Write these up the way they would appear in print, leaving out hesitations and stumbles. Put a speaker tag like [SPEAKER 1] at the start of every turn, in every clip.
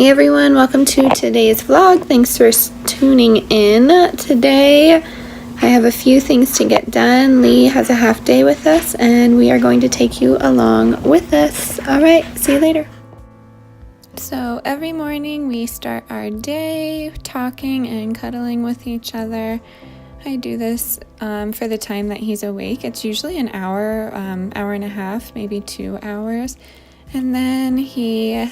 [SPEAKER 1] Hey everyone, welcome to today's vlog. Thanks for tuning in. Today I have a few things to get done. Lee has a half day with us and we are going to take you along with us. Alright, see you later. So every morning we start our day talking and cuddling with each other. I do this for the time that he's awake. It's usually an hour, hour and a half, maybe 2 hours. And then he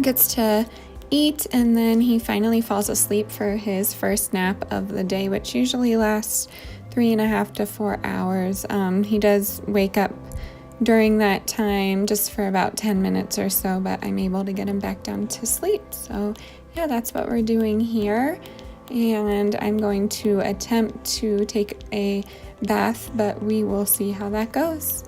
[SPEAKER 1] gets to eat, and then he finally falls asleep for his first nap of the day, which usually lasts 3.5 to 4 hours. He does wake up during that time just for about 10 minutes or so, but I'm able to get him back down to sleep. So yeah, that's what we're doing here. And I'm going to attempt to take a bath, but we will see how that goes.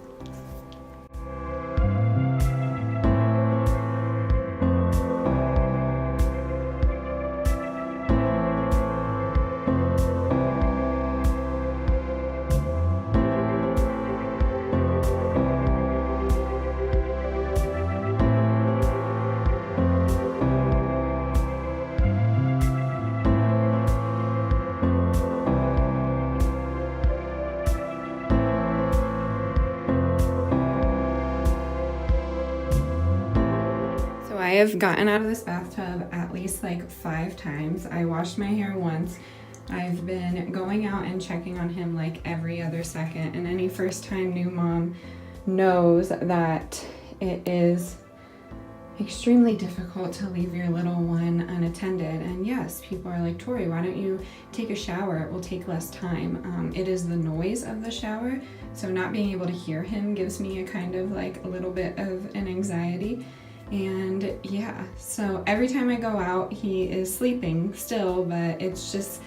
[SPEAKER 1] I have gotten out of this bathtub at least like 5 times. I washed my hair once. I've been going out and checking on him like every other second, and any first time new mom knows that it is extremely difficult to leave your little one unattended. And yes, people are like, Tori, why don't you take a shower? It will take less time. It is the noise of the shower, so not being able to hear him gives me a kind of like a little bit of an anxiety. And yeah, so every time I go out, he is sleeping still, but it's just,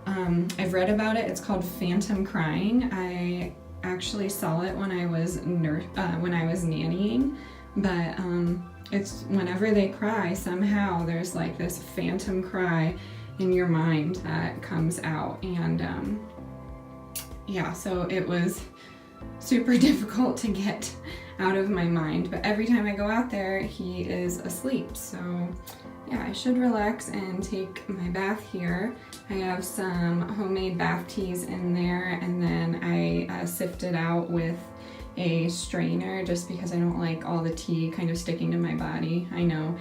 [SPEAKER 1] I've read about it. It's called phantom crying. I actually saw it when I was nannying, but it's whenever they cry, somehow there's like this phantom cry in your mind that comes out. And yeah, so it was super difficult to get out of my mind, but every time I go out there he is asleep. So yeah, I should relax and take my bath here. I have some homemade bath teas in there, and then I sift it out with a strainer just because I don't like all the tea kind of sticking to my body. I know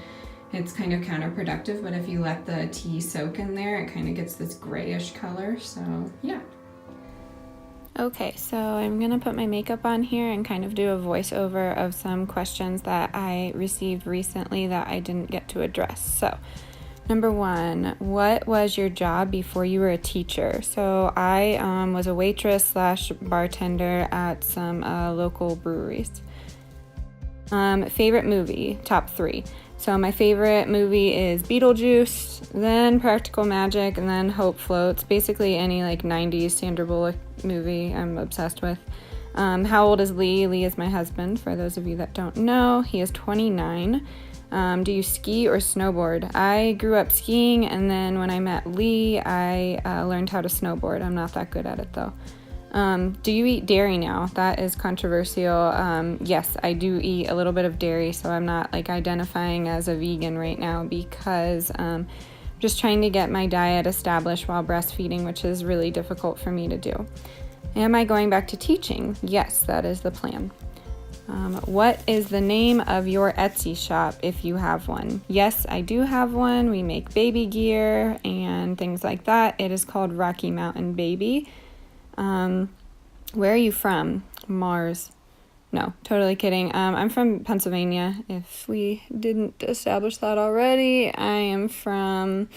[SPEAKER 1] it's kind of counterproductive, but if you let the tea soak in there, it kind of gets this grayish color. So yeah. Okay, so I'm going to put my makeup on here and kind of do a voiceover of some questions that I received recently that I didn't get to address. So, number 1, what was your job before you were a teacher? So I was a waitress / bartender at some local breweries. Favorite movie, top 3. So my favorite movie is Beetlejuice, then Practical Magic, and then Hope Floats. Basically any like 90s Sandra Bullock movie I'm obsessed with. How old is Lee? Lee is my husband, for those of you that don't know. He is 29. Do you ski or snowboard? I grew up skiing, and then when I met Lee, I learned how to snowboard. I'm not that good at it though. Do you eat dairy now? That is controversial. Yes, I do eat a little bit of dairy, so I'm not like identifying as a vegan right now because I'm just trying to get my diet established while breastfeeding, which is really difficult for me to do. Am I going back to teaching? Yes, that is the plan. What is the name of your Etsy shop if you have one? Yes, I do have one. We make baby gear and things like that. It is called Rockymtnbaby. Where are you from? Mars. No, totally kidding. I'm from Pennsylvania, if we didn't establish that already. I am from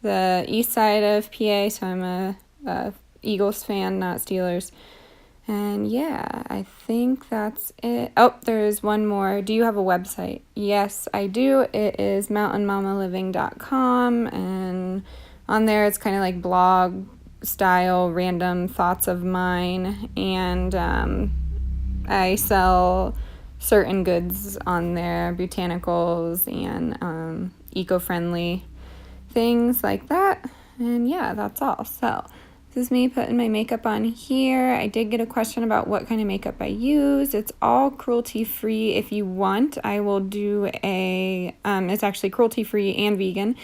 [SPEAKER 1] the east side of PA, so I'm a Eagles fan, not Steelers. And yeah, I think that's it. Oh, there's one more. Do you have a website? Yes, I do. It is mountainmammaliving.com, and on there it's kind of like blog style, random thoughts of mine, and I sell certain goods on there, botanicals and eco-friendly things like that. And yeah, that's all. So This is me putting my makeup on here. I did get a question about what kind of makeup I use. It's all cruelty-free. If you want, I will do a, it's actually cruelty-free and vegan.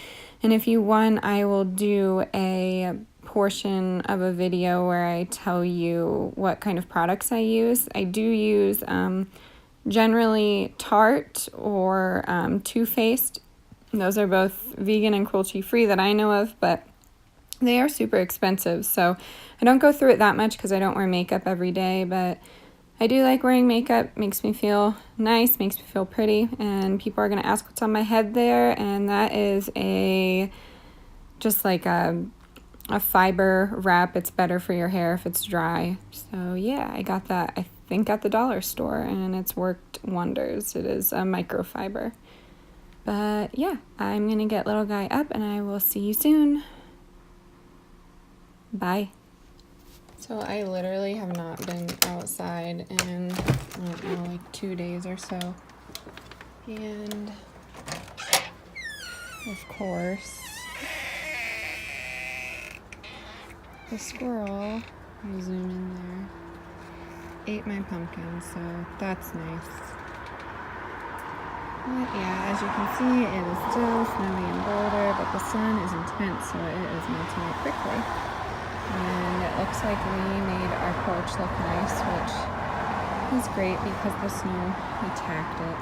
[SPEAKER 1] And if you want, I will do a portion of a video where I tell you what kind of products I use. I do use generally Tarte or Too Faced. Those are both vegan and cruelty-free that I know of, but they are super expensive, so I don't go through it that much because I don't wear makeup every day, but I do like wearing makeup. Makes me feel nice, makes me feel pretty, and people are going to ask what's on my head there, and that is just like a fiber wrap. It's better for your hair if it's dry. So yeah, I got that, I think, at the dollar store, and it's worked wonders. It is a microfiber. But yeah, I'm going to get little guy up, and I will see you soon. Bye. So I literally have not been outside in, I don't know, like 2 days or so. And of course, the squirrel, I'll zoom in there, ate my pumpkin, so that's nice. But yeah, as you can see, it is still snowy in Boulder, but the sun is intense, so it is melting out quickly. And it looks like we made our porch look nice, which is great because the snow attacked it.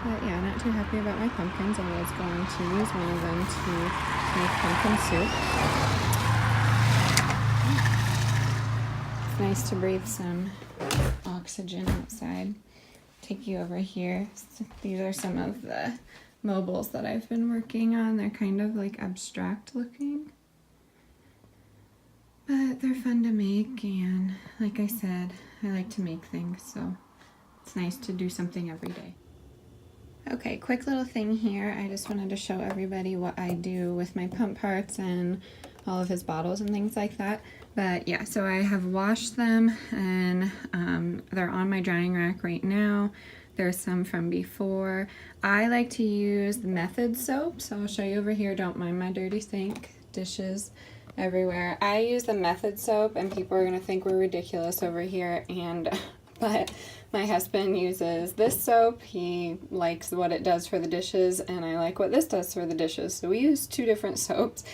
[SPEAKER 1] But yeah, not too happy about my pumpkins. I was going to use one of them to make pumpkin soup. It's nice to breathe some oxygen outside. Take you over here. These are some of the mobiles that I've been working on. They're kind of like abstract looking, but they're fun to make, and like I said, I like to make things, so it's nice to do something every day. Okay, quick little thing here. I just wanted to show everybody what I do with my pump parts and all of his bottles and things like that. But yeah, so I have washed them, and they're on my drying rack right now. There's some from before. I like to use the Method soap, so I'll show you over here. Don't mind my dirty sink, dishes everywhere. I use the Method soap, and people are gonna think we're ridiculous over here, but my husband uses this soap. He likes what it does for the dishes, and I like what this does for the dishes. So we use two different soaps,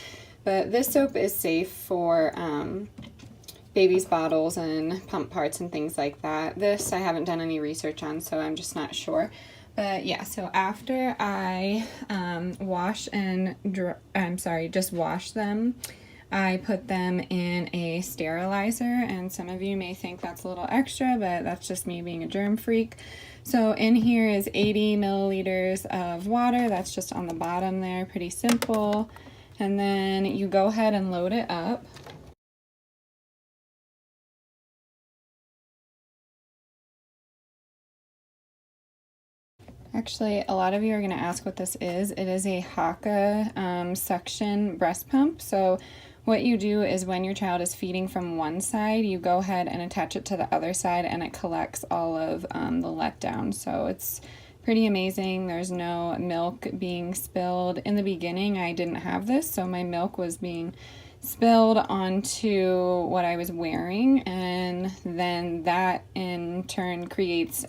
[SPEAKER 1] but this soap is safe for baby's bottles and pump parts and things like that. This I haven't done any research on, so I'm just not sure. But yeah, so after I just wash them, I put them in a sterilizer, and some of you may think that's a little extra, but that's just me being a germ freak. So in here is 80 milliliters of water. That's just on the bottom there, pretty simple. And then you go ahead and load it up. Actually, a lot of you are going to ask what this is. It is a Haka suction breast pump. So what you do is when your child is feeding from one side, you go ahead and attach it to the other side, and it collects all of the letdown. So it's pretty amazing. There's no milk being spilled. In the beginning, I didn't have this, so my milk was being spilled onto what I was wearing, and then that in turn creates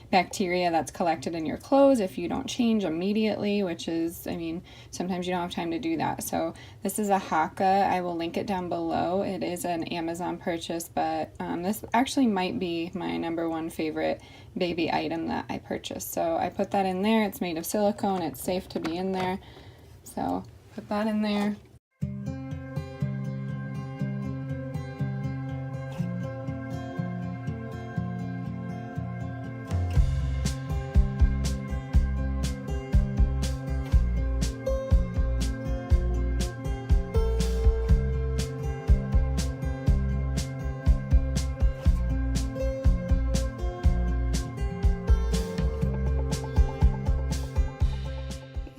[SPEAKER 1] bacteria that's collected in your clothes if you don't change immediately, which is, I mean, sometimes you don't have time to do that. So this is a Haka. I will link it down below. It is an Amazon purchase, but this actually might be my #1 favorite baby item that I purchased. So I put that in there. It's made of silicone. It's safe to be in there. So put that in there.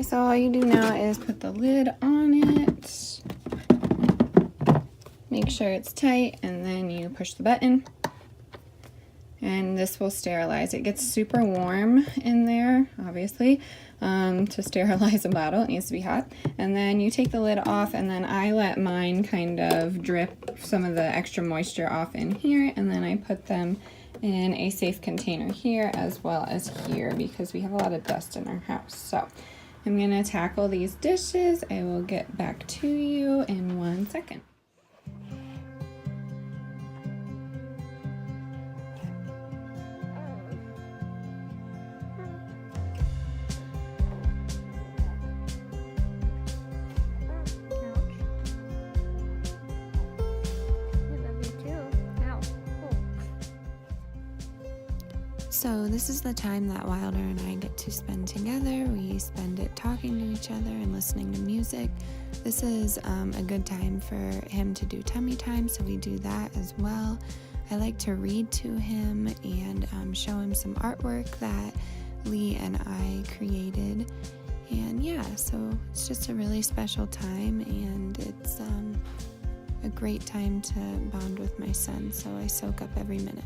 [SPEAKER 1] So all you do now is put the lid on it, make sure it's tight, and then you push the button, and this will sterilize. It gets super warm in there, obviously. To sterilize a bottle, it needs to be hot. And then you take the lid off, and then I let mine kind of drip some of the extra moisture off in here, and then I put them in a safe container here as well as here because we have a lot of dust in our house. So I'm gonna tackle these dishes. I will get back to you in 1 second. So this is the time that Wilder and I get to spend together. We spend it talking to each other and listening to music. This is a good time for him to do tummy time, so we do that as well. I like to read to him and show him some artwork that Lee and I created. And yeah, so it's just a really special time, and it's a great time to bond with my son, so I soak up every minute.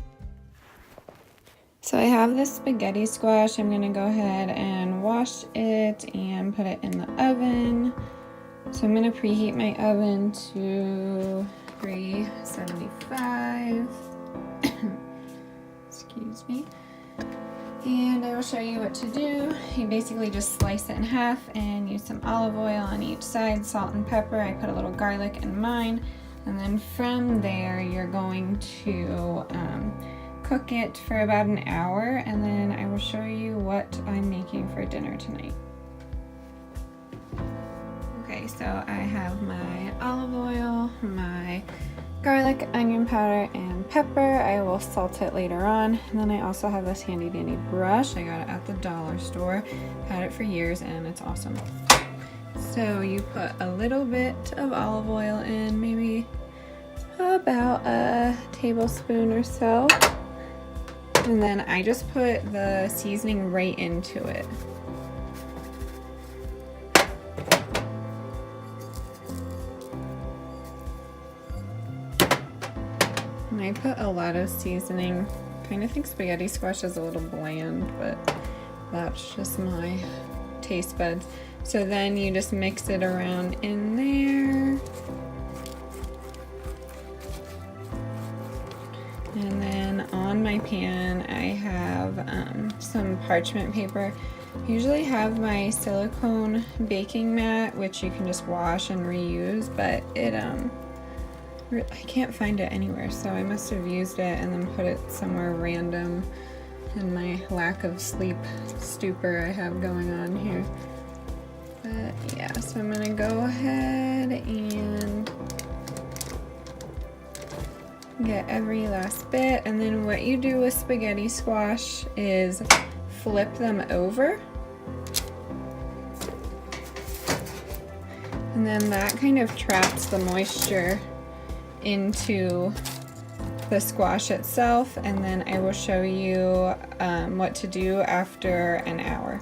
[SPEAKER 1] So I have this spaghetti squash. I'm gonna go ahead and wash it and put it in the oven. So I'm gonna preheat my oven to 375. Excuse me. And I will show you what to do. You basically just slice it in half and use some olive oil on each side, salt and pepper. I put a little garlic in mine. And then from there, you're going to cook it for about an hour, and then I will show you what I'm making for dinner tonight. Okay, so I have my olive oil, my garlic, onion powder, and pepper. I will salt it later on. And then I also have this handy dandy brush. I got it at the dollar store. Had it for years and it's awesome. So you put a little bit of olive oil in, maybe about a tablespoon or so. And then I just put the seasoning right into it. And I put a lot of seasoning. Kind of think spaghetti squash is a little bland, but that's just my taste buds. So then you just mix it around in there. And then on my pan, I have some parchment paper. I usually have my silicone baking mat, which you can just wash and reuse, but I can't find it anywhere, so I must have used it and then put it somewhere random in my lack of sleep stupor I have going on here. But yeah, so I'm gonna go ahead and get every last bit, and then what you do with spaghetti squash is flip them over, and then that kind of traps the moisture into the squash itself, and then I will show you what to do after an hour.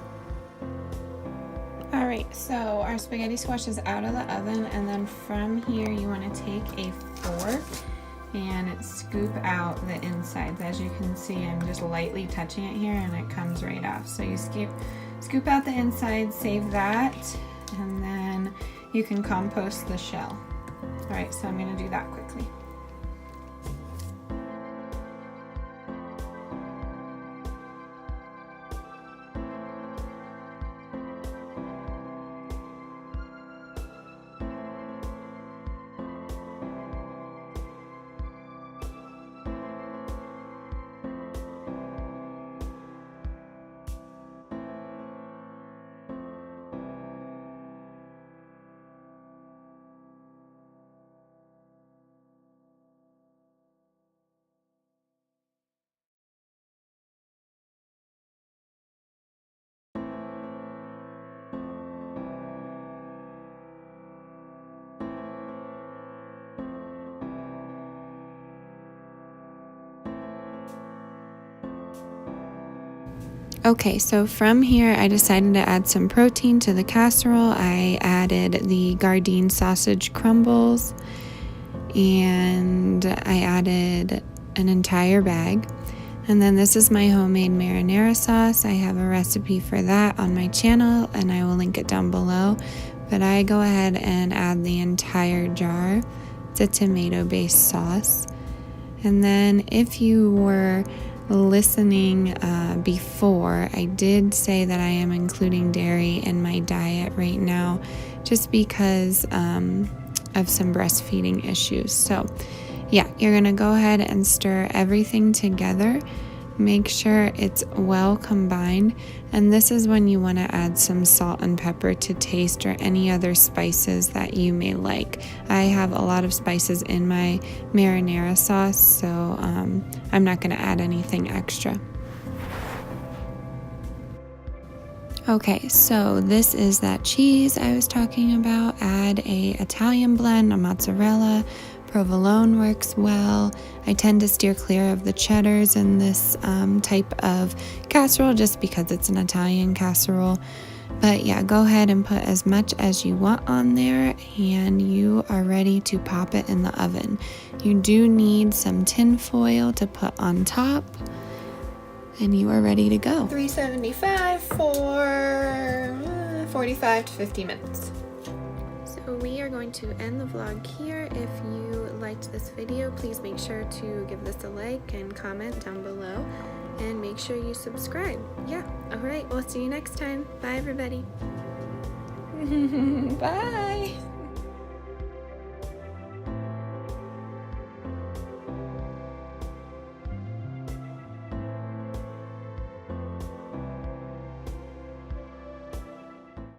[SPEAKER 1] Alright, so our spaghetti squash is out of the oven, and then from here you want to take a fork and scoop out the insides. As you can see, I'm just lightly touching it here and it comes right off. So you scoop out the inside, save that, and then you can compost the shell. Alright, so I'm going to do that quickly. Okay, so from here I decided to add some protein to the casserole. I added the Gardein sausage crumbles, and I added an entire bag. And then this is my homemade marinara sauce. I have a recipe for that on my channel and I will link it down below. But I go ahead and add the entire jar. It's a tomato-based sauce. And then if you were listening before, I did say that I am including dairy in my diet right now just because of some breastfeeding issues. So yeah, you're gonna go ahead and stir everything together. Make sure it's well combined, and this is when you want to add some salt and pepper to taste or any other spices that you may like. I have a lot of spices in my marinara sauce, so I'm not going to add anything extra. Okay, so this is that cheese I was talking about. Add a Italian blend, a mozzarella. Provolone works well. I tend to steer clear of the cheddars in this type of casserole just because it's an Italian casserole. But yeah, go ahead and put as much as you want on there and you are ready to pop it in the oven. You do need some tin foil to put on top and you are ready to go.
[SPEAKER 2] 375 for 45 to 50 minutes.
[SPEAKER 1] So we are going to end the vlog here. If you liked this video, please make sure to give this a like and comment down below and make sure you subscribe. Yeah, alright, we'll see you next time. Bye everybody.
[SPEAKER 2] Bye.